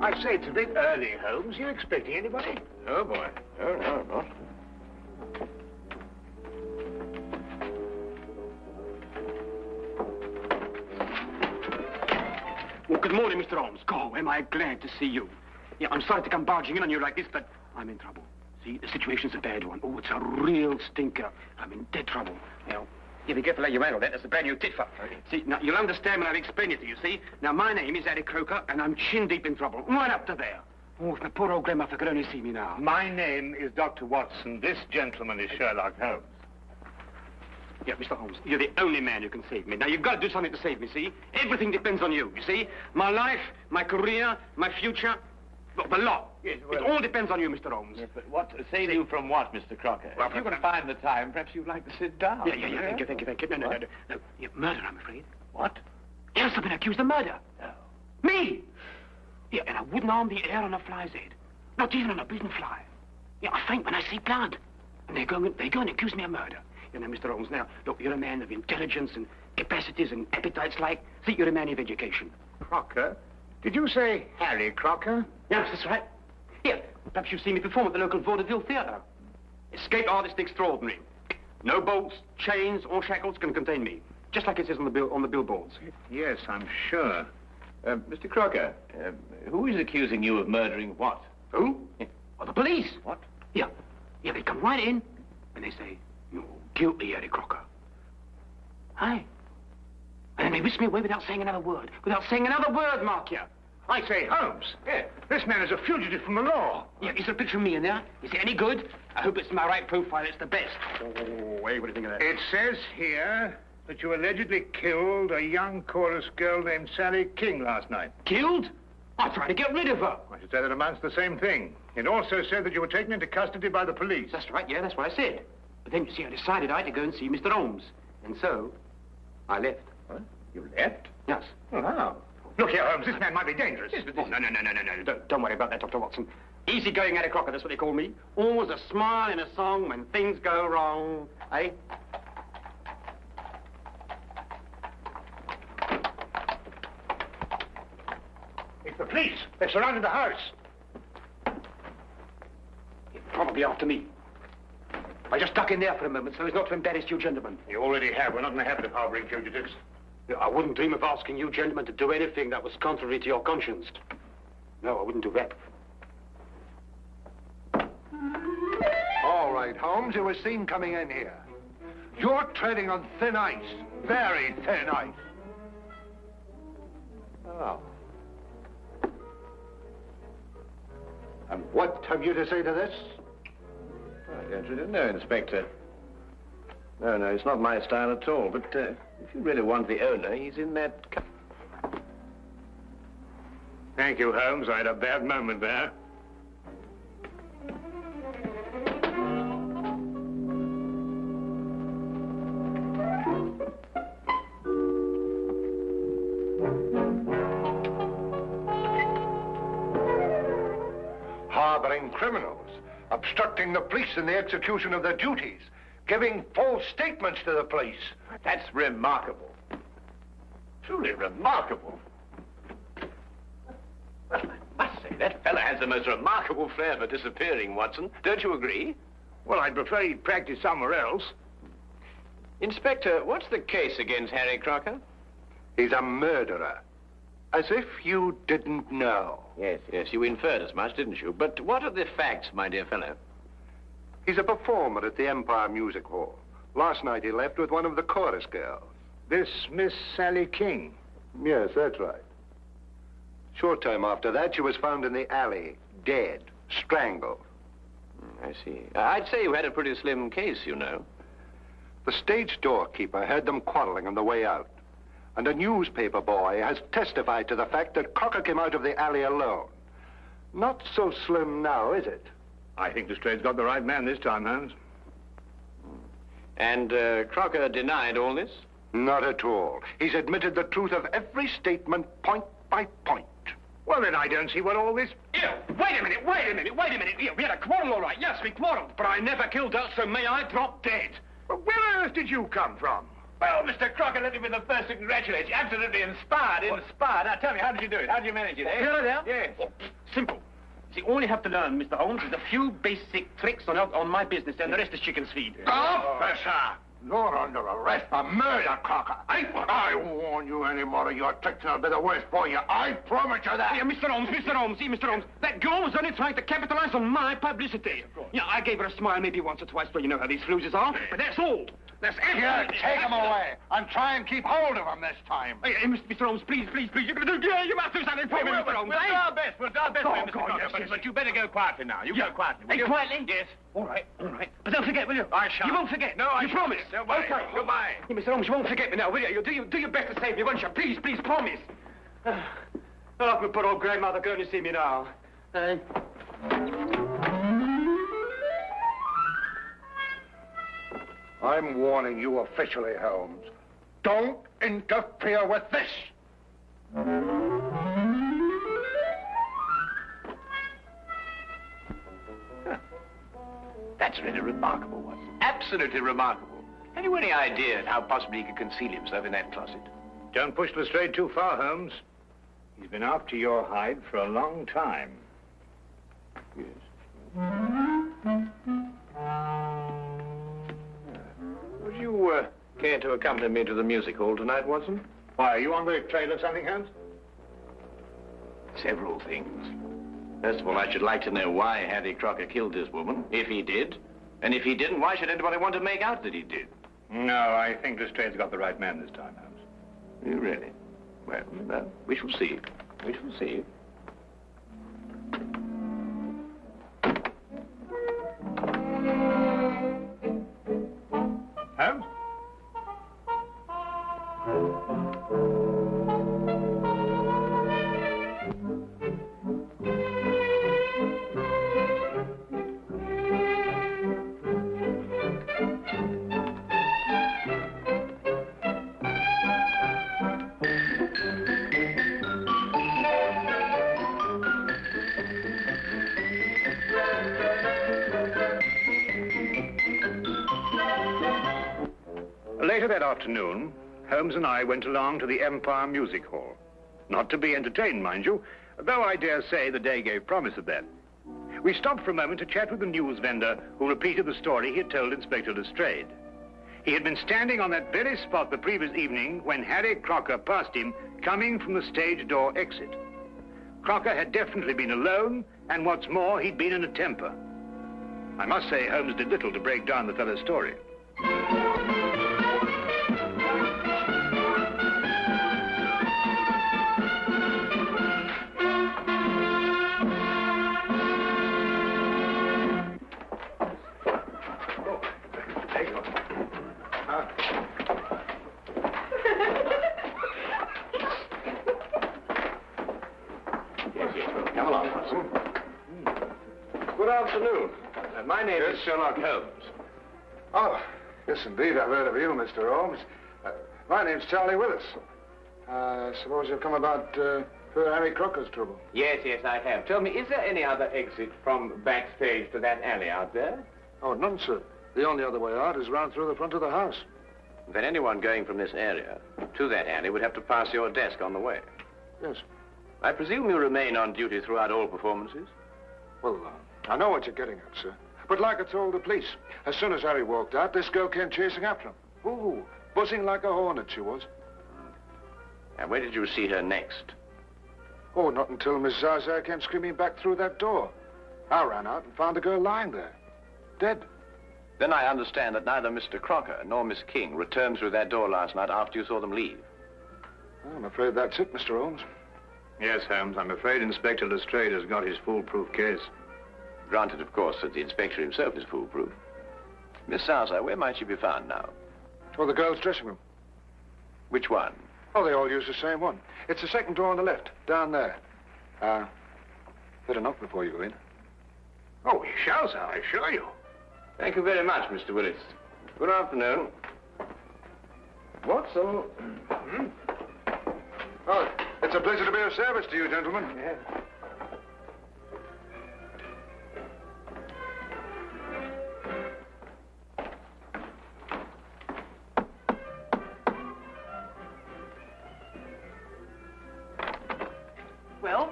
I say, it's a bit early, Holmes. You expecting anybody? No, boy. No, not. Well, good morning, Mr. Holmes. God, am I glad to see you. Yeah, I'm sorry to come barging in on you like this, but I'm in trouble. See, the situation's a bad one. Oh, it's a real stinker. I'm in dead trouble. Now, you be careful how you handle that. That's a brand new tit for. See, now, you'll understand when I've explained it to you, see? Now, my name is Harry Crocker, and I'm chin-deep in trouble. Right up to there. Oh, if my poor old grandmother could only see me now. My name is Dr. Watson. This gentleman is Sherlock Holmes. Yeah, Mr. Holmes, you're the only man who can save me. Now, you've got to do something to save me, see? Everything depends on you see? My life, my career, my future, the lot. Yes, well, it all depends on you, Mr. Holmes. Yes, but what save you from what, Mr. Crocker? Well, if you can find the time, perhaps you'd like to sit down. Yeah, thank you. No. Yeah, murder, I'm afraid. What? Yes, I've been accused of murder. No. Me! Yeah, and I wouldn't harm the air on a fly's head. Not even on a prison fly. Yeah, I faint when I see blood. And they go and accuse me of murder. You know, Mr. Holmes, now, look, you're a man of intelligence and capacities and appetites like. See, you're a man of education. Crocker? Did you say Harry Crocker? Yes, that's right. Here, perhaps you've seen me perform at the local vaudeville theatre. Escape artist extraordinary. No bolts, chains, or shackles can contain me. Just like it says on the billboards. Yes, I'm sure. Mr. Crocker, who is accusing you of murdering what? Who? Oh, the police. What? Yeah, they come right in, and they say, "You're guilty, Harry Crocker." Aye. And then they whisk me away without saying another word. Mark you. I say, Holmes. Yeah. This man is a fugitive from the law. Yeah, is there a picture of me in there? Is it any good? I hope it's my right profile. It's the best. Oh, hey, what do you think of that? It says here that you allegedly killed a young chorus girl named Sally King last night. Killed? I tried to get rid of her. I should say that amounts to the same thing. It also said that you were taken into custody by the police. That's right, yeah, that's what I said. But then, you see, I decided I had to go and see Mr. Holmes. And so, I left. What? You left? Yes. Oh, how? Look here, Holmes, this man might be dangerous. Yes, but no. Don't worry about that, Dr. Watson. Easy-going Harry Crocker, that's what they call me. Always a smile in a song when things go wrong. Eh? It's the police. They've surrounded the house. You're probably after me. I just duck in there for a moment so as not to embarrass you gentlemen. You already have. We're not in the habit of harboring fugitives. I wouldn't dream of asking you gentlemen to do anything that was contrary to your conscience. No, I wouldn't do that. All right, Holmes, you were seen coming in here. You're treading on thin ice. Very thin ice. Oh. And what have you to say to this? I don't really know, Inspector. No, it's not my style at all. But if you really want the owner, he's in that... Thank you, Holmes. I had a bad moment there. Harboring criminals, obstructing the police in the execution of their duties, giving false statements to the police. That's remarkable. Truly remarkable. Well, I must say, that fella has the most remarkable flair for disappearing, Watson. Don't you agree? Well, I'd prefer he'd practice somewhere else. Inspector, what's the case against Harry Crocker? He's a murderer. As if you didn't know. Yes, you inferred as much, didn't you? But what are the facts, my dear fellow? He's a performer at the Empire Music Hall. Last night he left with one of the chorus girls. This Miss Sally King? Yes, that's right. Short time after that, she was found in the alley, dead, strangled. I see. I'd say you had a pretty slim case, you know. The stage doorkeeper heard them quarreling on the way out. And a newspaper boy has testified to the fact that Crocker came out of the alley alone. Not so slim now, is it? I think Lestrade's got the right man this time, Holmes. And Crocker denied all this? Not at all. He's admitted the truth of every statement, point by point. Well, then I don't see what all this... Here, wait a minute. Here, we had a quarrel, all right. Yes, we quarreled. But I never killed her, so may I drop dead. Well, where on earth did you come from? Well, Mr. Crocker, Crocker, let me be the first to congratulate you. Absolutely inspired, inspired. Now, tell me, how did you do it? How did you manage it, eh? Yeah? Yes. Oh, simple. See, all you have to learn, Mr. Holmes, is a few basic tricks on my business, and the rest is chicken's feed. Officer! You're under arrest for murder, Crocker. I won't warn you any more of your tricks, and I'll be the worse for you. I promise you that. Yeah, Mr. Holmes, see, Mr. Holmes, that girl was only trying to capitalize on my publicity. Yeah, I gave her a smile maybe once or twice, but you know how these floozes are. But that's all. That's Here, absolutely... take him away, and try and keep hold of him this time. Hey, Mr. Holmes, please, you're going to do... Yeah, you must do something for me, Mr. Holmes. We'll do our best, Oh, Mr. God, Crocker, yes. but you better go quietly now. You go quietly, will Hey, you? quietly? Yes. All right. But don't forget, will you? I shan't. You won't forget. No, I You shan't. promise. Don't worry. Okay. Goodbye. Hey, Mr. Holmes, you won't forget me now, will you? You'll do your best to save me, won't you? Please, promise. Oh, my poor old grandmother going to see me now. I'm warning you officially, Holmes. Don't interfere with this. That's really remarkable, wasn't it? Absolutely remarkable. Have you any idea how possibly he could conceal himself in that closet? Don't push Lestrade too far, Holmes. He's been after your hide for a long time. Yes. Would you care to accompany me to the music hall tonight, Watson? Why, are you on the trail of something, Holmes? Several things. First of all, I should like to know why Harry Crocker killed this woman, if he did. And if he didn't, why should anybody want to make out that he did? No, I think Lestrade's got the right man this time, Holmes. You really? Well, we shall see. We shall see. Holmes? Later that afternoon, Holmes and I went along to the Empire Music Hall. Not to be entertained, mind you, though I dare say the day gave promise of that. We stopped for a moment to chat with the news vendor who repeated the story he had told Inspector Lestrade. He had been standing on that very spot the previous evening when Harry Crocker passed him coming from the stage door exit. Crocker had definitely been alone, and what's more, he'd been in a temper. I must say Holmes did little to break down the fellow's story. Come along, Watson. Good afternoon. My name is Sherlock Holmes. Oh, yes, indeed. I've heard of you, Mr. Holmes. My name's Charlie Willis. I suppose you've come about poor Harry Crocker's trouble. Yes, I have. Tell me, is there any other exit from backstage to that alley out there? Oh, none, sir. The only other way out is round through the front of the house. Then anyone going from this area to that alley would have to pass your desk on the way. Yes. I presume you remain on duty throughout all performances? Well, I know what you're getting at, sir. But like I told the police, as soon as Harry walked out, this girl came chasing after him. Ooh, buzzing like a hornet, she was. And where did you see her next? Oh, not until Miss Zaza came screaming back through that door. I ran out and found the girl lying there, dead. Then I understand that neither Mr. Crocker nor Miss King returned through that door last night after you saw them leave. I'm afraid that's it, Mr. Holmes. Yes, Holmes, I'm afraid Inspector Lestrade has got his foolproof case. Granted, of course, that the inspector himself is foolproof. Miss Zaza, where might she be found now? Oh, the girl's dressing room. Which one? Oh, they all use the same one. It's the second door on the left, down there. Better knock before you go in. Oh, we shall, sir, I assure you. Thank you very much, Mr. Willis. Good afternoon. Watson. Oh, it's a pleasure to be of service to you, gentlemen. Yes.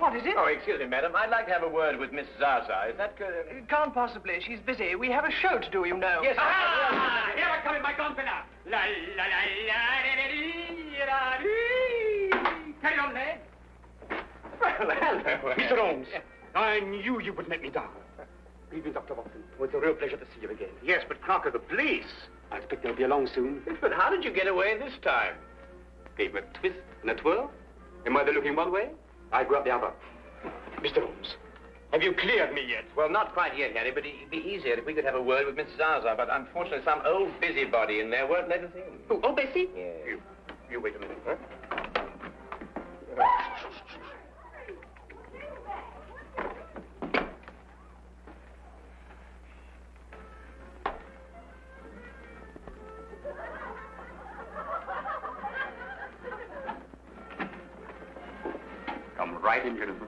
What is it? Oh, excuse me, madam. I'd like to have a word with Miss Zaza. Is that good? Can't possibly. She's busy. We have a show to do, you know. Yes, Ah! Here I come in my gonfalon. La la la la la la. Carry on, lad. Well, hello. Mr. Holmes, I knew you would let me down. Even Dr. Watson, it was a real pleasure to see you again. Yes, but Crocker, the police. I expect they'll be along soon. But how did you get away this time? Gave a twist and a twirl. Am I looking one way? I go up the other. Mr. Holmes, have you cleared me yet? Well, not quite yet, Harry, but it'd be easier if we could have a word with Miss Zaza. But unfortunately, some old busybody in there won't let us in. Oh, Bessie? Yes. You wait a minute, huh? Come right in, gentlemen.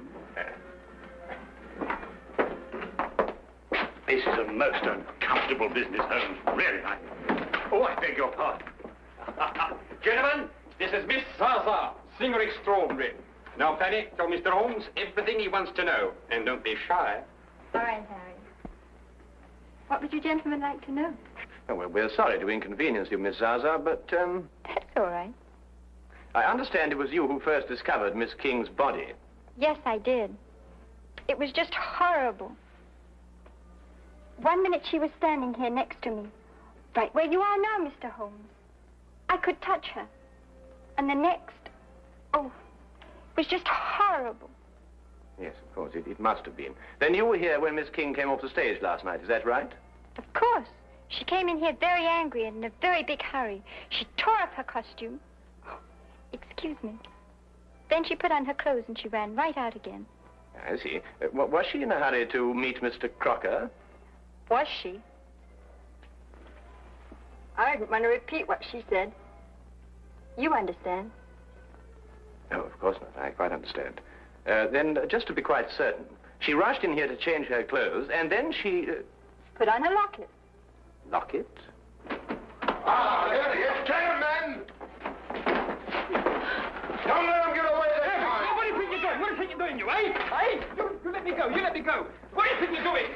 This is a most uncomfortable business, Holmes. Really, I beg your pardon. Gentlemen, this is Miss Zaza, singer extraordinary. Now, Fanny, tell Mr. Holmes everything he wants to know. And don't be shy. All right, Harry. What would you gentlemen like to know? Oh, well, we're sorry to inconvenience you, Miss Zaza, but, That's all right. I understand it was you who first discovered Miss King's body. Yes, I did. It was just horrible. One minute she was standing here next to me, right where you are now, Mr. Holmes. I could touch her. And the next, oh, it was just horrible. Yes, of course, it must have been. Then you were here when Miss King came off the stage last night, is that right? Of course. She came in here very angry and in a very big hurry. She tore up her costume. Excuse me. Then she put on her clothes and she ran right out again. I see. Was she in a hurry to meet Mr. Crocker? Was she? I didn't want to repeat what she said. You understand. No, of course not. I quite understand. Then, just to be quite certain, she rushed in here to change her clothes, and then she... Put on a locket. Locket? Ah, here he is. Gentlemen! Don't let him get away this time. What do you think you're doing? What do you think you're doing, you, eh? You let me go. You let me go. What do you think you're doing?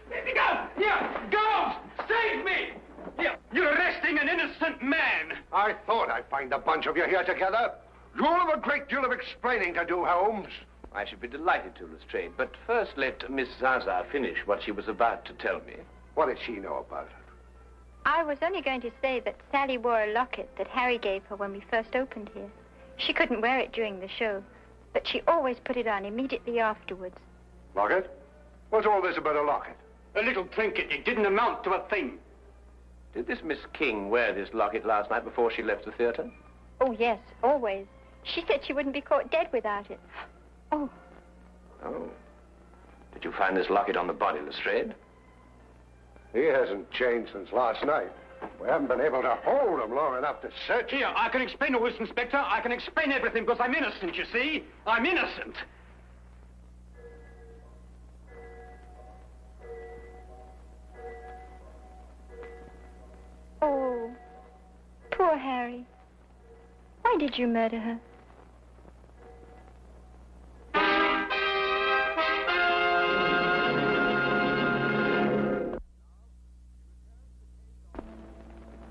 Let me go. Here, girls, save me. Here, you're arresting an innocent man. I thought I'd find a bunch of you here together. You'll have a great deal of explaining to do, Holmes. I should be delighted to, Lestrade, but first let Miss Zaza finish what she was about to tell me. What does she know about it? I was only going to say that Sally wore a locket that Harry gave her when we first opened here. She couldn't wear it during the show, but she always put it on immediately afterwards. Locket? What's all this about a locket? A little trinket. It didn't amount to a thing. Did this Miss King wear this locket last night before she left the theater? Oh, yes, always. She said she wouldn't be caught dead without it. Oh. Oh. Did you find this locket on the body, Lestrade? He hasn't changed since last night. We haven't been able to hold him long enough to search him. Here, I can explain all this, Inspector. I can explain everything because I'm innocent, you see. I'm innocent. Oh, poor Harry. Why did you murder her?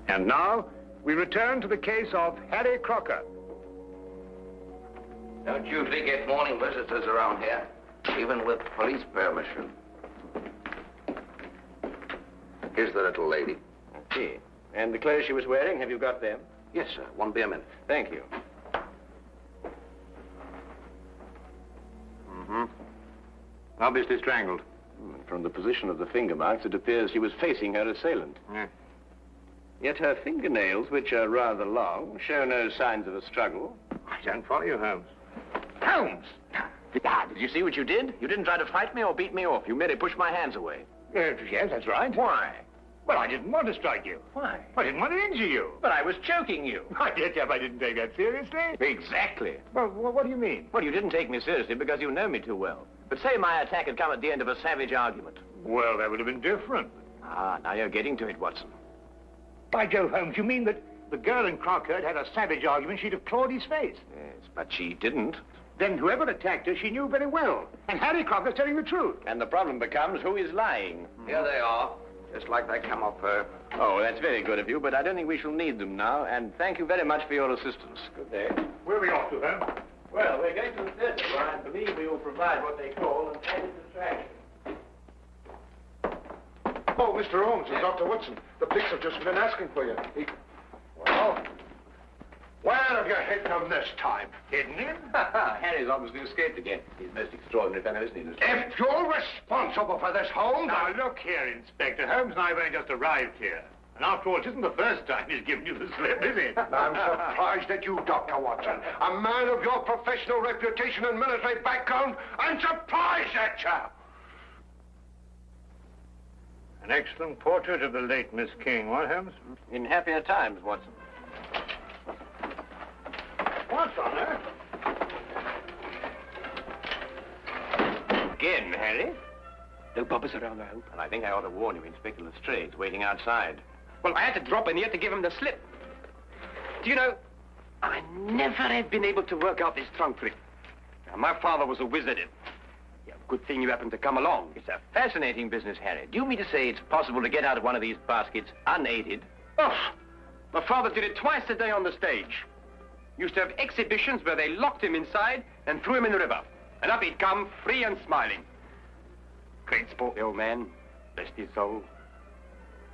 And now, we return to the case of Harry Crocker. Don't usually get morning visitors around here, even with police permission. Here's the little lady. I see. And the clothes she was wearing, have you got them? Yes, sir. Won't be a minute. Thank you. Obviously strangled. From the position of the finger marks, it appears she was facing her assailant. Yeah. Yet her fingernails, which are rather long, show no signs of a struggle. I don't follow you, Holmes. Holmes! Ah, did you see what you did? You didn't try to fight me or beat me off. You merely pushed my hands away. Yes, that's right. Why? Well, I didn't want to strike you. Why? I didn't want to injure you. But I was choking you. I did, I didn't take that seriously. Exactly. Well, what do you mean? Well, you didn't take me seriously because you know me too well. But say my attack had come at the end of a savage argument. Well, that would have been different. Ah, now you're getting to it, Watson. By Jove, Holmes, you mean that the girl in Crocker had a savage argument, she'd have clawed his face? Yes, but she didn't. Then whoever attacked her, she knew very well. And Harry Crocker's telling the truth. And the problem becomes who is lying. Here they are, just like they come off her. Oh, that's very good of you, but I don't think we shall need them now. And thank you very much for your assistance. Good day. Where are we off to, Holmes? Well, we're going to the theatre, where I believe we will provide what they call an added distraction. Oh, Mr. Holmes and Dr. Woodson. The police have just been asking for you. Well, where have you hid them this time? Hidden him? Harry's obviously escaped again. He's a most extraordinary fellow, isn't he, Lestrade? If you're responsible for this, Holmes... Now, look here, Inspector. Holmes and I have only just arrived here. And after all, it isn't the first time he's given you the slip, is it? I'm surprised at you, Dr. Watson. A man of your professional reputation and military background, I'm surprised at you. An excellent portrait of the late Miss King, what, Holmes? In happier times, Watson. What's on her? Again, Harry? No bobbers around, I hope. And I think I ought to warn you, Inspector Lestrade's waiting outside. Well, I had to drop in here to give him the slip. Do you know, I never have been able to work out this trunk trick. Now, my father was a wizard in. Yeah, good thing you happened to come along. It's a fascinating business, Harry. Do you mean to say it's possible to get out of one of these baskets unaided? Oh, my father did it twice a day on the stage. Used to have exhibitions where they locked him inside and threw him in the river. And up he'd come, free and smiling. Great sport, the old man. Rest his soul.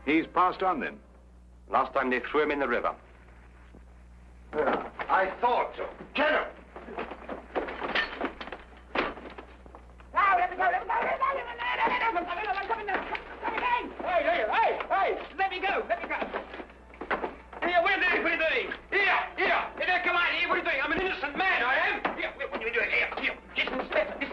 He's passed on, then? Last time they threw him in the river. I thought so. Get him! Hey, let me go. Here, what are you doing? Here, come on, here, what are you doing? I'm an innocent man, I am. Here, what are you doing? Here, listen, Inspector,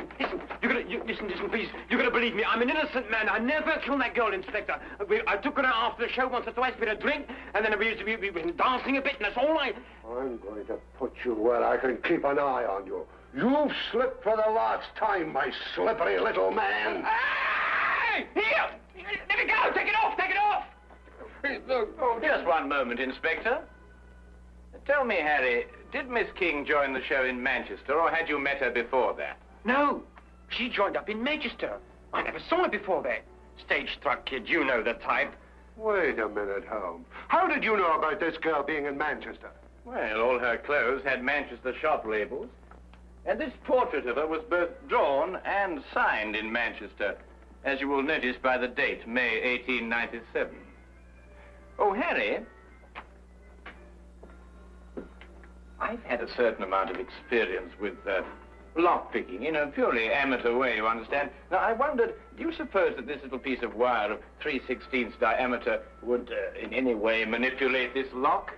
listen, please. You're gonna believe me. I'm an innocent man. I never killed that girl, Inspector. I took her out after the show once or twice for a drink, and then we went dancing a bit, and that's all I'm going to put you where I can keep an eye on you. You've slipped for the last time, my slippery little man. Hey! Here! Let me go! Take it off! Oh, just one moment, Inspector. Tell me, Harry, did Miss King join the show in Manchester, or had you met her before that? No, she joined up in Manchester. I never saw her before that. Stage-struck kid, you know the type. Wait a minute, Holmes. How did you know about this girl being in Manchester? Well, all her clothes had Manchester shop labels. And this portrait of her was both drawn and signed in Manchester, as you will notice by the date, May 1897. Oh, Harry, I've had a certain amount of experience with lockpicking in a purely amateur way, you understand. Now, I wondered, do you suppose that this little piece of wire of 3/16 diameter would in any way manipulate this lock?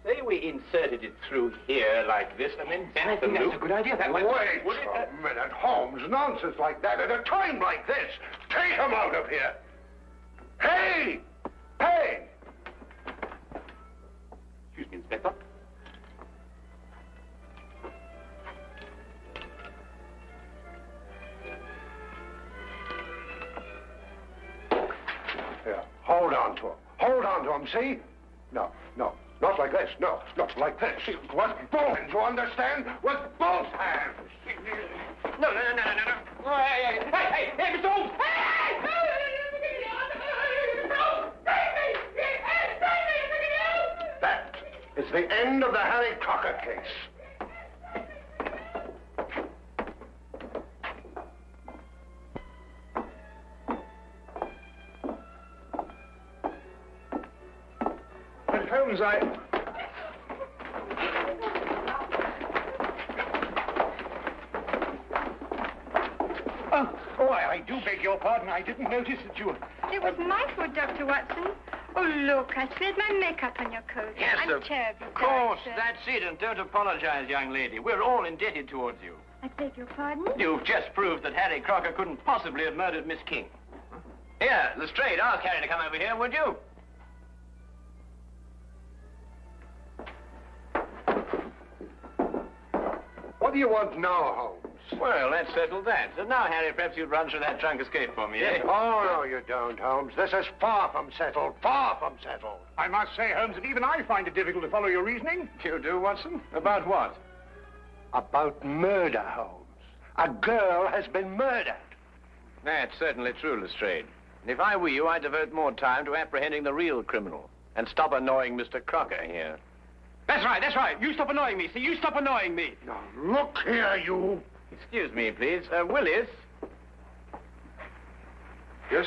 Say we inserted it through here like this, and then I think that's a good idea. That way. Wait a minute, Holmes. Nonsense like that at a time like this. Take him out of here. Hey! Hey! Excuse me, Inspector. Here, hold on to him. Hold on to him, see? No. Not like this. No, not like this. With both hands, you understand? With both hands. No. Hey, Mr. Holmes! That is the end of the Harry Crocker case. But Holmes, I do beg your pardon. I didn't notice that you... It was my fault, Dr. Watson. Oh, look, I spilled my makeup on your coat. Yes, I'm terribly of course, sorry, sir. that's it, and don't apologize, young lady. We're all indebted towards you. I beg your pardon? You've just proved that Harry Crocker couldn't possibly have murdered Miss King. Here, Lestrade, ask Harry to come over here, would you? What do you want now, Holmes? Well, let's settle that. So now, Harry, perhaps you'd run through that trunk escape for me, eh? Oh, no, you don't, Holmes. This is far from settled. Far from settled. I must say, Holmes, that even I find it difficult to follow your reasoning. You do, Watson? About what? About murder, Holmes. A girl has been murdered. That's certainly true, Lestrade. And if I were you, I'd devote more time to apprehending the real criminal and stop annoying Mr. Crocker here. That's right, that's right. You stop annoying me. See, you stop annoying me. Now, look here, you. Excuse me, please. Willis? Yes?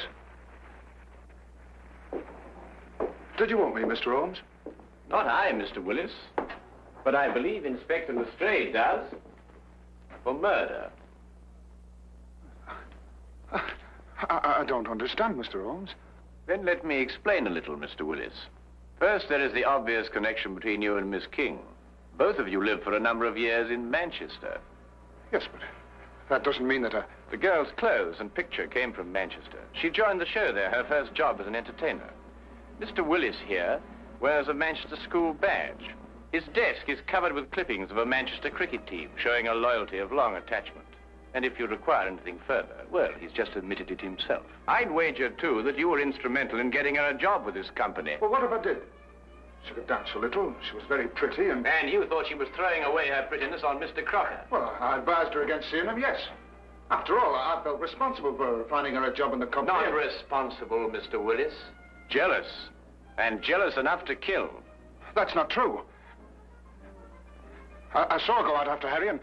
Did you want me, Mr. Holmes? Not I, Mr. Willis. But I believe Inspector Lestrade does. For murder. I don't understand, Mr. Holmes. Then let me explain a little, Mr. Willis. First, there is the obvious connection between you and Miss King. Both of you lived for a number of years in Manchester. Yes, but that doesn't mean that The girl's clothes and picture came from Manchester. She joined the show there, her first job as an entertainer. Mr. Willis here wears a Manchester school badge. His desk is covered with clippings of a Manchester cricket team, showing a loyalty of long attachment. And if you require anything further, well, he's just admitted it himself. I'd wager, too, that you were instrumental in getting her a job with this company. Well, what if I did? She could dance a little. She was very pretty and... And you thought she was throwing away her prettiness on Mr. Crocker. Well, I advised her against seeing him, yes. After all, I felt responsible for finding her a job in the company. Not responsible, Mr. Willis. Jealous. And jealous enough to kill. That's not true. I saw her go out after Harry, and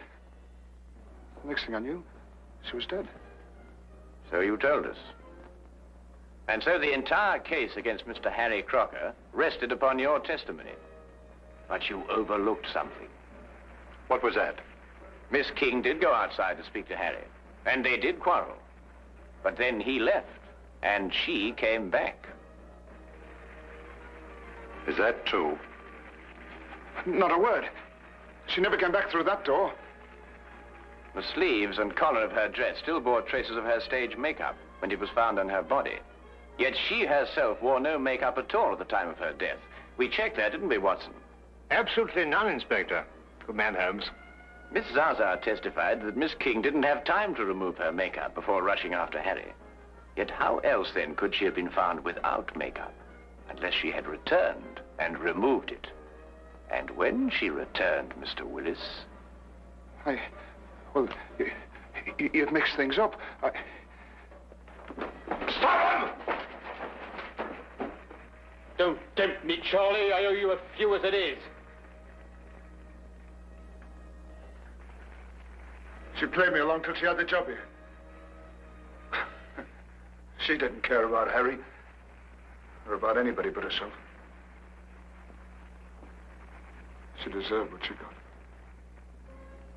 the next thing I knew, she was dead. So you told us. And so the entire case against Mr. Harry Crocker rested upon your testimony. But you overlooked something. What was that? Miss King did go outside to speak to Harry, and they did quarrel. But then he left, and she came back. Is that true? Not a word. She never came back through that door. The sleeves and collar of her dress still bore traces of her stage makeup when it was found on her body. Yet she herself wore no makeup at all at the time of her death. We checked that, didn't we, Watson? Absolutely none, Inspector. Good man, Holmes. Miss Zaza testified that Miss King didn't have time to remove her makeup before rushing after Harry. Yet how else, then, could she have been found without makeup? Unless she had returned and removed it. And when she returned, Mr. Willis... Well, you've mixed things up. Stop him! Don't tempt me, Charlie. I owe you a few as it is. She played me along till she had the job here. She didn't care about Harry or about anybody but herself. She deserved what she got.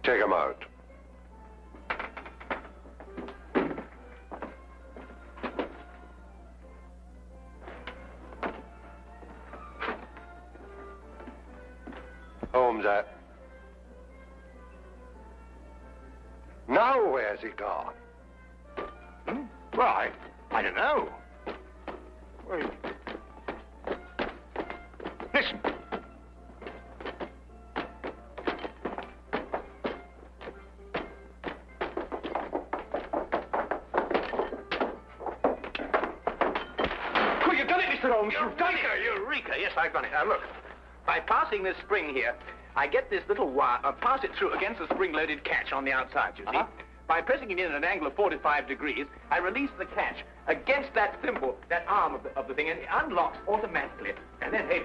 Take him out. Holmes, now where's he gone? Well, I don't know. Well, listen. Oh, you've done it, Mr. Holmes. You've done it. Eureka! Yes, I've done it. Now, look. By passing this spring here, I get this little wire, pass it through against the spring-loaded catch on the outside, you see? By pressing it in at an angle of 45 degrees, I release the catch against that thimble, that arm of the thing, and it unlocks automatically. And then, hey...